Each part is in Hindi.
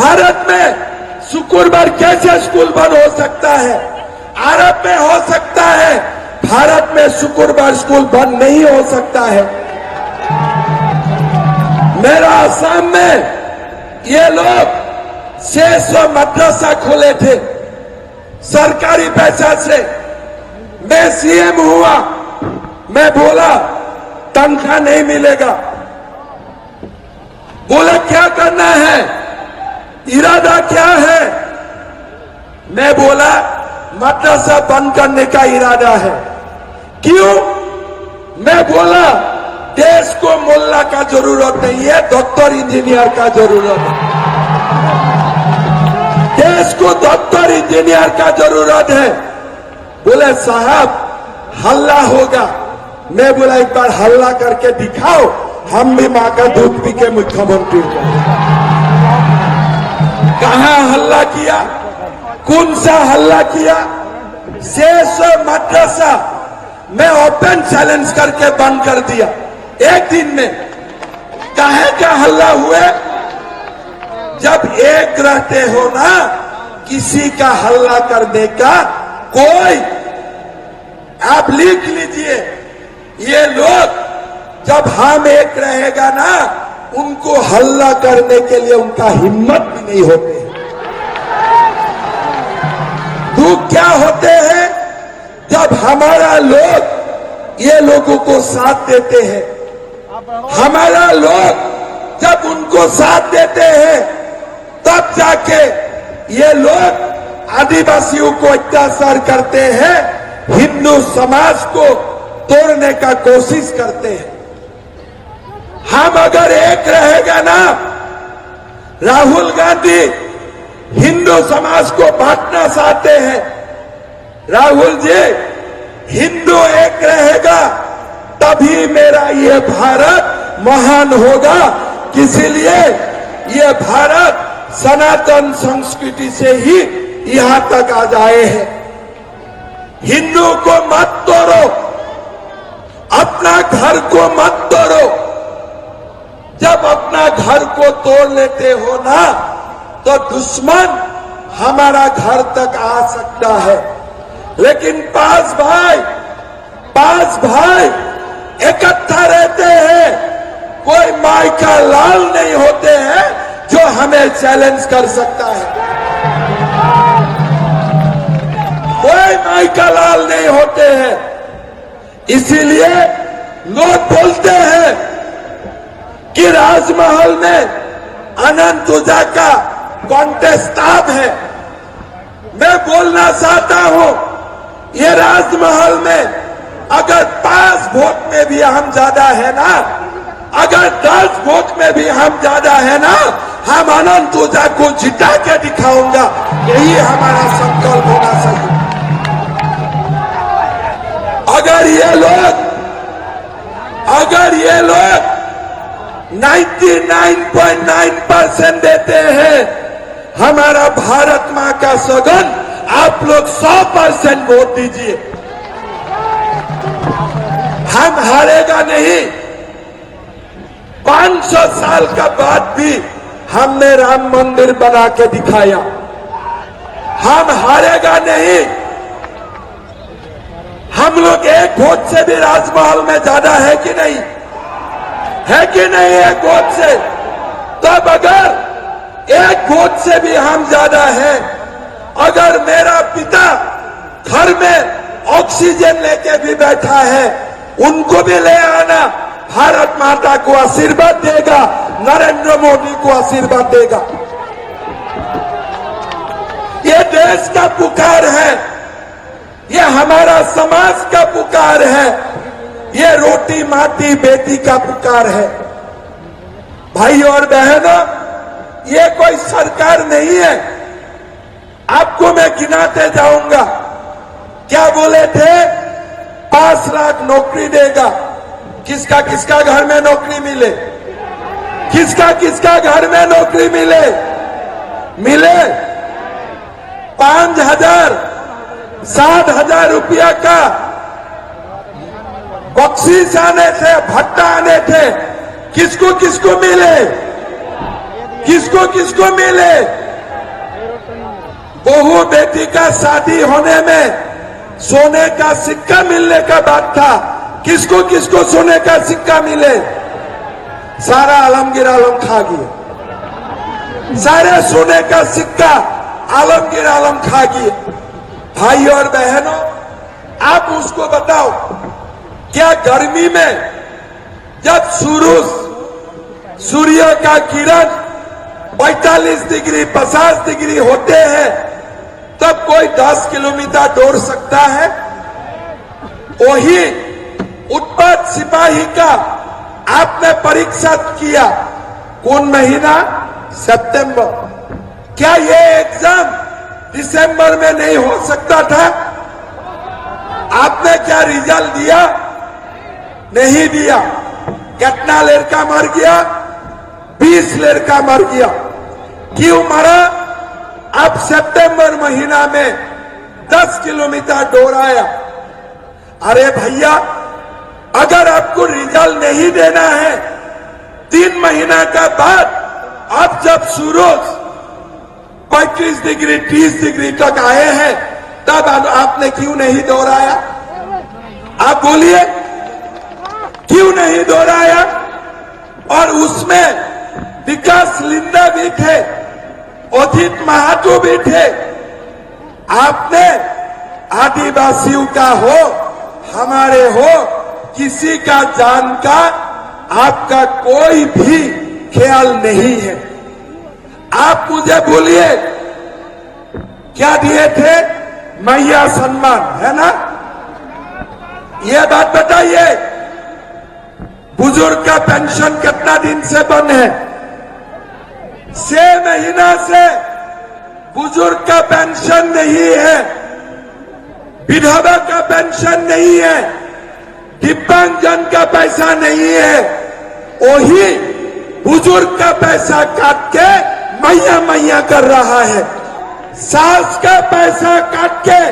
भारत में शुक्रवार कैसे स्कूल बंद हो सकता है? अरब में हो सकता है, भारत में शुक्रवार स्कूल बंद नहीं हो सकता है। मेरा असम में ये लोग 600 मदरसा खोले थे सरकारी पैसा से। मैं सीएम हुआ, मैं बोला तनख्वाह नहीं मिलेगा। बोला क्या करना है, इरादा क्या है? मैं बोला मदरसा बंद करने का इरादा है। क्यों? मैं बोला देश को मुल्ला का जरूरत नहीं है, डॉक्टर इंजीनियर का जरूरत है। देश को डॉक्टर इंजीनियर का जरूरत है। बोले साहब हल्ला होगा। मैं बोला एक बार हल्ला करके दिखाओ, हम भी मां का दूध पी के मुख्यमंत्री को। कहां हल्ला किया? कौन सा हल्ला किया? 600 मदरसा मैं ओपन चैलेंज करके बंद कर दिया एक दिन में। काहे का हल्ला हुए? जब एक रहते हो ना, किसी का हल्ला करने का कोई, आप लिख लीजिए, ये लोग जब हम एक रहेगा ना, उनको हल्ला करने के लिए उनका हिम्मत भी नहीं होते। दुख क्या होते हैं? जब हमारा लोग ये लोगों को साथ देते हैं, हमारा लोग जब उनको साथ देते हैं, तब जाके ये लोग आदिवासियों को अत्याचार करते हैं, हिंदू समाज को तोड़ने का कोशिश करते हैं। हम अगर एक रहेगा ना, राहुल गांधी हिंदू समाज को बांटना चाहते हैं। राहुल जी, हिंदू एक रहेगा तभी मेरा ये भारत महान होगा। इसीलिए ये भारत सनातन संस्कृति से ही यहां तक आ जाए हैं। हिंदू को मत तोड़ो, अपना घर को मत तोड़ो। जब अपना घर को तोड़ लेते हो ना, तो दुश्मन हमारा घर तक आ सकता है। लेकिन पांच भाई इकट्ठा रहते हैं, कोई माई का लाल नहीं होते हैं जो हमें चैलेंज कर सकता है। कोई माई का लाल नहीं होते हैं। इसीलिए लोग बोलते हैं कि राजमहल में अनंत ऊर्जा का कॉन्टेस्ट अब है। मैं बोलना चाहता हूं, ये राजमहल में अगर 5 वोट में भी हम ज्यादा है ना, अगर 10 वोट में भी हम ज्यादा है ना, हम अनंत ऊर्जा को जिता के दिखाऊंगा। यही हमारा संकल्प होना चाहिए। अगर ये लोग 99.9% देते हैं हमारा भारत मां का सगन, आप लोग 100% वोट दीजिए। हम हारेगा नहीं। 500 साल का बाद भी हमने राम मंदिर बना के दिखाया। हम हारेगा नहीं। हम लोग एक वोट से भी राजमहल में ज्यादा है कि नहीं? है कि नहीं? एक वोट से। तब अगर एक वोट से भी हम ज्यादा हैं, अगर मेरा पिता घर में ऑक्सीजन लेके भी बैठा है, उनको भी ले आना। भारत माता को आशीर्वाद देगा, नरेंद्र मोदी को आशीर्वाद देगा। ये देश का पुकार है, ये हमारा समाज का पुकार है, ये रोटी माटी बेटी का पुकार है। भाई और बहनों, ये कोई सरकार नहीं है। आपको मैं गिनाते जाऊंगा। क्या बोले थे? 5 लाख नौकरी देगा। किसका किसका घर में नौकरी मिले? किसका किसका घर में नौकरी मिले? 5,000 60,000 रुपया का बख्शीश आने थे, भत्ता आने थे। किसको किसको मिले? किसको किसको मिले? बहू बेटी का शादी होने में सोने का सिक्का मिलने का बात था, किसको किसको सोने का सिक्का मिले? सारा आलमगीर आलम खा गया, सारे सोने का सिक्का आलमगीर आलम खा गया। भाई और बहनों, आप उसको बताओ, क्या गर्मी में जब सूर्य का किरण 45 डिग्री 50 डिग्री होते हैं तब कोई 10 किलोमीटर दौड़ सकता है? वही उत्पाद सिपाही का आपने परीक्षा किया, कौन महीना? सितंबर। क्या ये एग्जाम दिसंबर में नहीं हो सकता था? आपने क्या रिजल्ट दिया? नहीं दिया। कितना लड़का मर गया? 20 लड़का मर गया। क्यों मरा? अब सितंबर महीना में 10 किलोमीटर दौड़ाया। अरे भैया, अगर आपको रिजल्ट नहीं देना है 3 महीना का बाद, अब जब सूरज 35 डिग्री 30 डिग्री तक आए हैं तब आपने क्यों नहीं दौड़ाया? आप बोलिए, क्यों नहीं दौड़ाया? और उसमें विकास लिंडा भी थे, अजित महातो भी थे। आपने आदिवासियों का हो, हमारे हो, किसी का जान का आपका कोई भी ख्याल नहीं है। आप मुझे बोलिए, क्या दिए थे? मैया सम्मान, है ना? ये बात बताइए, बुजुर्ग का पेंशन कितना दिन से बंद है? 6 महीना से बुजुर्ग का पेंशन नहीं है, विधवा का पेंशन नहीं है, दिव्यांगजन का पैसा नहीं है। वही बुजुर्ग का पैसा काट के मैया मैया कर रहा है, सास का पैसा काट के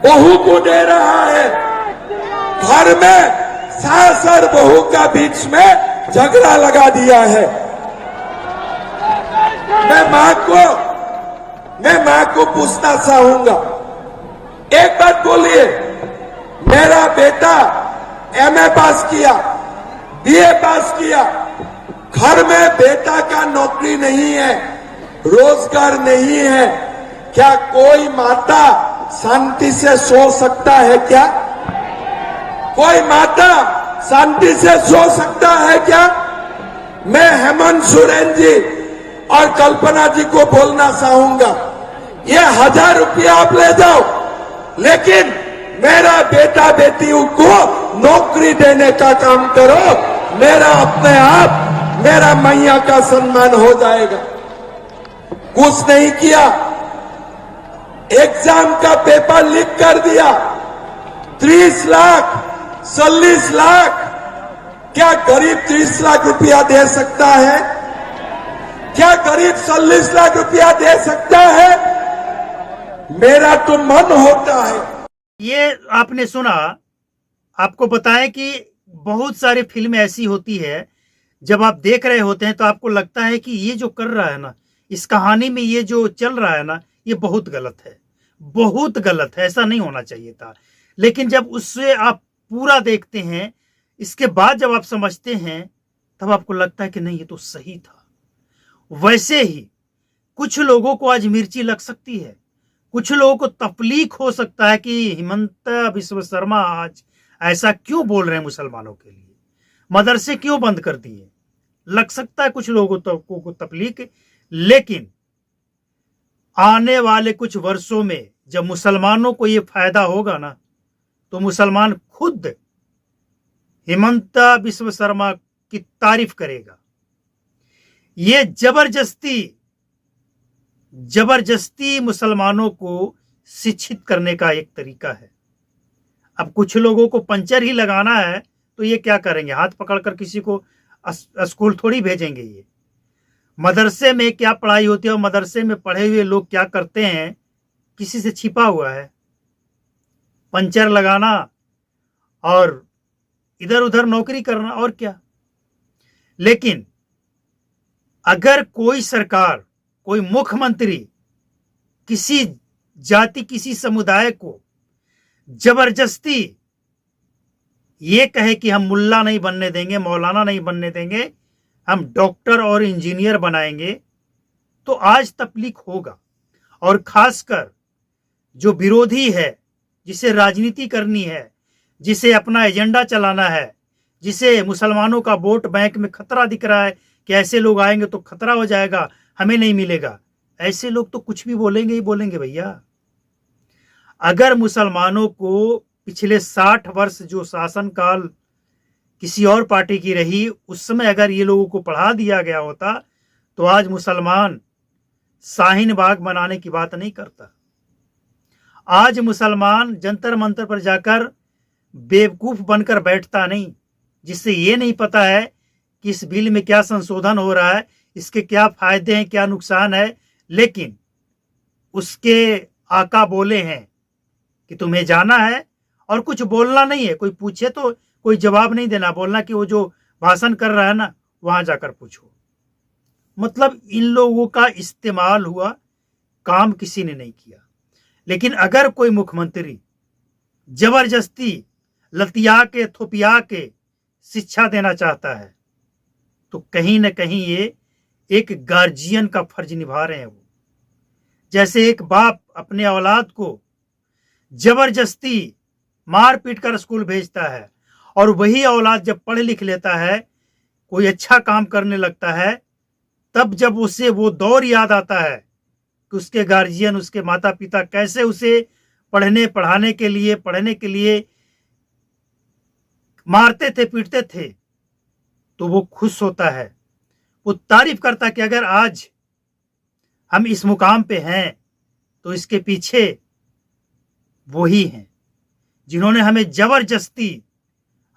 बहू को दे रहा है। घर में सास और बहू का बीच में झगड़ा लगा दिया है। मैं मां को पूछना चाहूंगा, एक बात बोलिए, मेरा बेटा एमए पास किया, बीए पास किया, घर में बेटा का नौकरी नहीं है, रोजगार नहीं है, क्या कोई माता शांति से सो सकता है क्या? कोई माता शांति से सो सकता है क्या? मैं हेमंत सोरेन जी और कल्पना जी को बोलना चाहूंगा, ये 1000 रुपया आप ले जाओ, लेकिन मेरा बेटा बेटियों को नौकरी देने का काम करो। मेरा अपने आप मेरा मैया का सम्मान हो जाएगा। कुछ नहीं किया, एग्जाम का पेपर लीक कर दिया, 30 लाख 40 लाख। क्या गरीब 30 लाख रुपया दे सकता है? क्या गरीब 40 लाख रुपया दे सकता है? मेरा तो मन होता है। ये आपने सुना, आपको बताएं कि बहुत सारी फिल्में ऐसी होती है, जब आप देख रहे होते हैं तो आपको लगता है कि ये जो कर रहा है ना, इस कहानी में ये जो चल रहा है ना, ये बहुत गलत है, बहुत गलत है, ऐसा नहीं होना चाहिए था। लेकिन जब उससे आप पूरा देखते हैं, इसके बाद जब आप समझते हैं, तब आपको लगता है कि नहीं, ये तो सही था। वैसे ही कुछ लोगों को आज मिर्ची लग सकती है, कुछ लोगों को तकलीफ हो सकता है कि हिमंता बिस्व शर्मा आज ऐसा क्यों बोल रहे हैं मुसलमानों के लिए, मदरसे क्यों बंद कर दिए, लग सकता है कुछ लोगों को तकलीफ। लेकिन आने वाले कुछ वर्षों में जब मुसलमानों को यह फायदा होगा ना, तो मुसलमान खुद हिमंता बिस्व शर्मा की तारीफ करेगा। ये जबरदस्ती मुसलमानों को शिक्षित करने का एक तरीका है। अब कुछ लोगों को पंचर ही लगाना है तो ये क्या करेंगे, हाथ पकड़कर किसी को स्कूल थोड़ी भेजेंगे। ये मदरसे में क्या पढ़ाई होती है और मदरसे में पढ़े हुए लोग क्या करते हैं, किसी से छिपा हुआ है। पंचर लगाना और इधर उधर नौकरी करना, और क्या। लेकिन अगर कोई सरकार, कोई मुख्यमंत्री किसी जाति, किसी समुदाय को जबरदस्ती ये कहे कि हम मुल्ला नहीं बनने देंगे, मौलाना नहीं बनने देंगे, हम डॉक्टर और इंजीनियर बनाएंगे, तो आज तकलीफ होगा। और खासकर जो विरोधी है, जिसे राजनीति करनी है, जिसे अपना एजेंडा चलाना है, जिसे मुसलमानों का वोट बैंक में खतरा दिख रहा है कि ऐसे लोग आएंगे तो खतरा हो जाएगा, हमें नहीं मिलेगा, ऐसे लोग तो कुछ भी बोलेंगे ही बोलेंगे भैया। अगर मुसलमानों को पिछले 60 वर्ष जो शासनकाल किसी और पार्टी की रही, उस समय अगर ये लोगों को पढ़ा दिया गया होता तो आज मुसलमान शाहीन बाग बनाने की बात नहीं करता। आज मुसलमान जंतर मंतर पर जाकर बेवकूफ बनकर बैठता नहीं, जिससे ये नहीं पता है कि इस बिल में क्या संशोधन हो रहा है, इसके क्या फायदे हैं, क्या नुकसान है। लेकिन उसके आका बोले हैं कि तुम्हें जाना है और कुछ बोलना नहीं है, कोई पूछे तो कोई जवाब नहीं देना, बोलना कि वो जो भाषण कर रहा है ना वहां जाकर पूछो। मतलब इन लोगों का इस्तेमाल हुआ, काम किसी ने नहीं किया। लेकिन अगर कोई मुख्यमंत्री जबरदस्ती लतिया के, थोपिया के शिक्षा देना चाहता है तो कहीं ना कहीं ये एक गार्जियन का फर्ज निभा रहे हैं। वो जैसे एक बाप अपने औलाद को जबरदस्ती मार पीट कर स्कूल भेजता है और वही औलाद जब पढ़ लिख लेता है, कोई अच्छा काम करने लगता है, तब जब उसे वो दौर याद आता है कि उसके गार्जियन, उसके माता पिता कैसे उसे पढ़ने के लिए मारते थे, पीटते थे, तो वो खुश होता है, वो तारीफ करता कि अगर आज हम इस मुकाम पे हैं तो इसके पीछे वही हैं जिन्होंने हमें जबरदस्ती,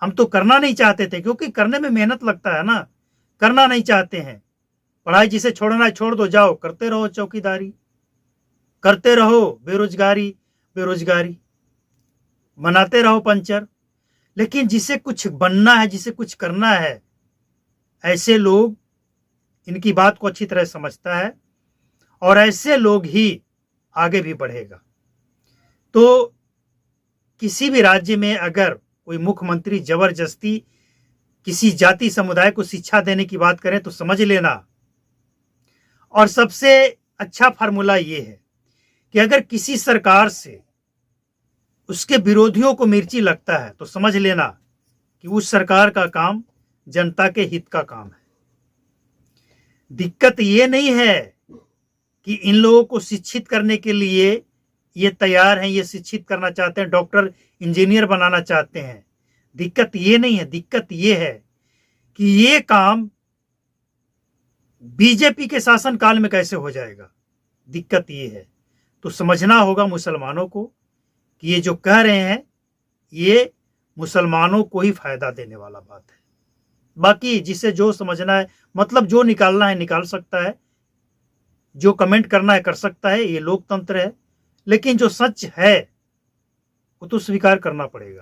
हम तो करना नहीं चाहते थे क्योंकि करने में मेहनत लगता है ना, करना नहीं चाहते हैं। पढ़ाई जिसे छोड़ना है छोड़ दो, जाओ करते रहो चौकीदारी, करते रहो बेरोजगारी, बनाते रहो पंचर। लेकिन जिसे कुछ बनना है, जिसे कुछ करना है, ऐसे लोग इनकी बात को अच्छी तरह समझता है और ऐसे लोग ही आगे भी बढ़ेगा। तो किसी भी राज्य में अगर कोई मुख्यमंत्री जबरदस्ती किसी जाति समुदाय को शिक्षा देने की बात करें तो समझ लेना। और सबसे अच्छा फार्मूला ये है कि अगर किसी सरकार से उसके विरोधियों को मिर्ची लगता है तो समझ लेना कि उस सरकार का काम जनता के हित का काम है। दिक्कत ये नहीं है कि इन लोगों को शिक्षित करने के लिए ये तैयार हैं, ये शिक्षित करना चाहते हैं, डॉक्टर इंजीनियर बनाना चाहते हैं। दिक्कत ये नहीं है, दिक्कत ये है कि ये काम बीजेपी के शासनकाल में कैसे हो जाएगा, दिक्कत ये है। तो समझना होगा मुसलमानों को कि ये जो कह रहे हैं ये मुसलमानों को ही फायदा देने वाला बात है। बाकी जिसे जो समझना है, मतलब जो निकालना है निकाल सकता है, जो कमेंट करना है कर सकता है, ये लोकतंत्र है। लेकिन जो सच है वो तो स्वीकार करना पड़ेगा।